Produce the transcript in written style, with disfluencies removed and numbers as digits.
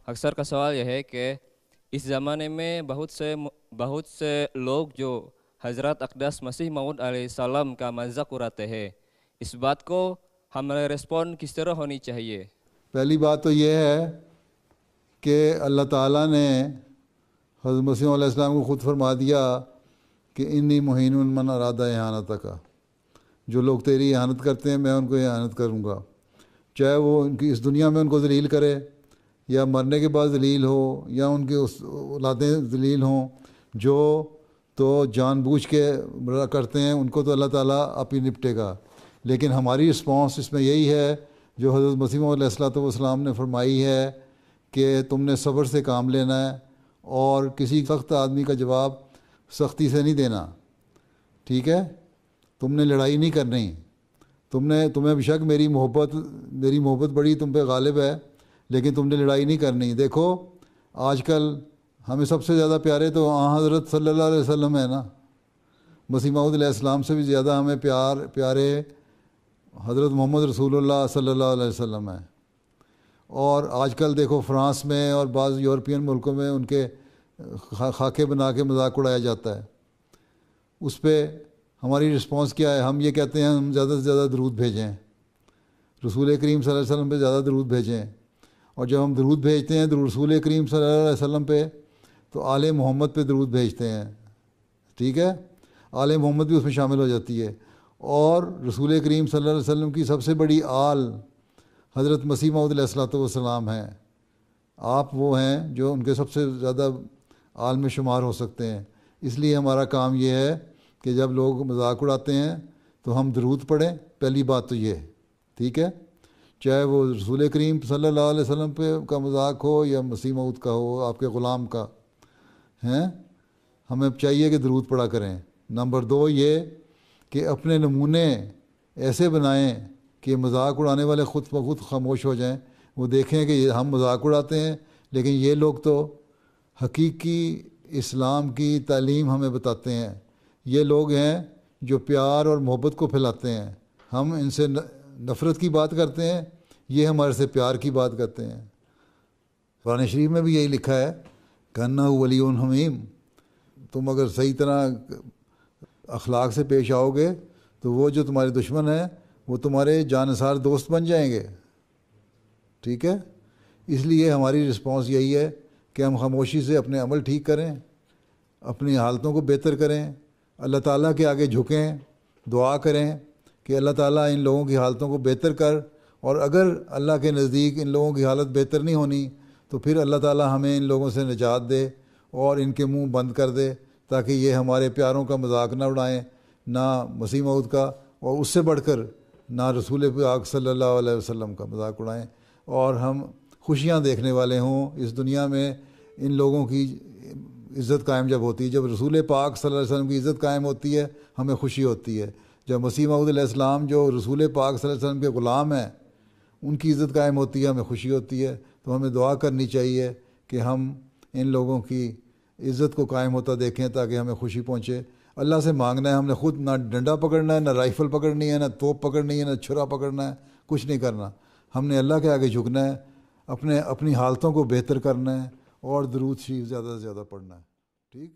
اکثر کا سوال یہ ہے کہ اس زمانے میں بہت سے لوگ جو حضرت اقدس مسیح موعود علیہ السلام کا مذاق اڑاتے ہیں، اس بات کو ہمارا ریسپونڈ کس طرح ہونی چاہیے؟ پہلی بات تو یہ ہے کہ اللہ تعالیٰ نے حضرت مسیح علیہ السلام کو خود فرما دیا کہ انی مہین من ارادہ احانت کا، جو لوگ تیری احانت کرتے ہیں میں ان کو احانت کروں گا، چاہے وہ ان کی اس دنیا میں ان کو ذلیل کرے یا مرنے کے بعد ذلیل ہو یا ان کی اولادیں ذلیل ہوں، جو تو جان بوجھ کے کرتے ہیں ان کو تو اللہ تعالیٰ آپ ہی نپٹے گا۔ لیکن ہماری رسپانس اس میں یہی ہے جو حضرت مسیح علیہ السلام نے فرمائی ہے کہ تم نے صبر سے کام لینا ہے اور کسی سخت آدمی کا جواب سختی سے نہیں دینا، ٹھیک ہے؟ تم نے لڑائی نہیں کرنی، تمہیں بے شک میری محبت بڑی تم پہ غالب ہے، لیکن تم نے لڑائی نہیں کرنی۔ دیکھو آج کل ہمیں سب سے زیادہ پیارے تو حضرت صلی اللہ علیہ وسلم ہے نا، مسیح موعود علیہ السلام سے بھی زیادہ ہمیں پیارے حضرت محمد رسول اللہ صلی اللہ علیہ وسلم ہے۔ اور آج کل دیکھو فرانس میں اور بعض یورپین ملکوں میں ان کے خاکے بنا کے مذاق اڑایا جاتا ہے۔ اس پہ ہماری رسپانس کیا ہے؟ ہم یہ کہتے ہیں ہم زیادہ سے زیادہ درود بھیجیں، رسول کریم صلی اللہ علیہ وسلم پہ زیادہ درود بھیجیں، اور جب ہم درود بھیجتے ہیں رسول کریم صلی اللہ علیہ وسلم پہ تو آل محمد پہ درود بھیجتے ہیں، ٹھیک ہے؟ آل محمد بھی اس میں شامل ہو جاتی ہے، اور رسول کریم صلی اللہ علیہ وسلم کی سب سے بڑی آل حضرت مسیح موعود علیہ السلام ہیں۔ آپ وہ ہیں جو ان کے سب سے زیادہ آل میں شمار ہو سکتے ہیں۔ اس لیے ہمارا کام یہ ہے کہ جب لوگ مذاق اڑاتے ہیں تو ہم درود پڑھیں، پہلی بات تو یہ ہے، ٹھیک ہے؟ چاہے وہ رسول کریم صلی اللہ علیہ وسلم پہ کا مذاق ہو یا مسیح موعود کا ہو، آپ کے غلام کا ہیں، ہمیں چاہیے کہ درود پڑھا کریں۔ نمبر 2 یہ کہ اپنے نمونے ایسے بنائیں کہ مذاق اڑانے والے خود بخود خاموش ہو جائیں، وہ دیکھیں کہ ہم مذاق اڑاتے ہیں لیکن یہ لوگ تو حقیقی اسلام کی تعلیم ہمیں بتاتے ہیں، یہ لوگ ہیں جو پیار اور محبت کو پھیلاتے ہیں۔ ہم ان سے نفرت کی بات کرتے ہیں، یہ ہمارے سے پیار کی بات کرتے ہیں۔ قرآن شریف میں بھی یہی لکھا ہے کہنا ولی حمیم، تم اگر صحیح طرح اخلاق سے پیش آؤ گے تو وہ جو تمہارے دشمن ہیں وہ تمہارے جانثار دوست بن جائیں گے، ٹھیک ہے؟ اس لیے ہماری رسپانس یہی ہے کہ ہم خاموشی سے اپنے عمل ٹھیک کریں، اپنی حالتوں کو بہتر کریں، اللہ تعالیٰ کے آگے جھکیں، دعا کریں کہ اللہ تعالیٰ ان لوگوں کی حالتوں کو بہتر کر، اور اگر اللہ کے نزدیک ان لوگوں کی حالت بہتر نہیں ہونی تو پھر اللہ تعالیٰ ہمیں ان لوگوں سے نجات دے اور ان کے منہ بند کر دے، تاکہ یہ ہمارے پیاروں کا مذاق نہ اڑائیں، نہ مسیح موعود کا، اور اس سے بڑھ کر نہ رسول پاک صلی اللہ علیہ وسلم کا مذاق اڑائیں، اور ہم خوشیاں دیکھنے والے ہوں اس دنیا میں۔ ان لوگوں کی عزت قائم جب ہوتی ہے، جب رسول پاک صلی اللہ علیہ وسلم کی عزت قائم ہوتی ہے ہمیں خوشی ہوتی ہے، جب مسیح موعود علیہ السلام جو رسول پاک صلی اللہ علیہ وسلم کے غلام ہیں ان کی عزت قائم ہوتی ہے ہمیں خوشی ہوتی ہے۔ تو ہمیں دعا کرنی چاہیے کہ ہم ان لوگوں کی عزت کو قائم ہوتا دیکھیں تاکہ ہمیں خوشی پہنچے۔ اللہ سے مانگنا ہے، ہم نے خود نہ ڈنڈا پکڑنا ہے، نہ رائفل پکڑنی ہے، نہ توپ پکڑنی ہے، نہ چھرا پکڑنا ہے، کچھ نہیں کرنا۔ ہم نے اللہ کے آگے جھکنا ہے، اپنی حالتوں کو بہتر کرنا ہے اور درود شریف زیادہ سے زیادہ پڑھنا ہے، ٹھیک۔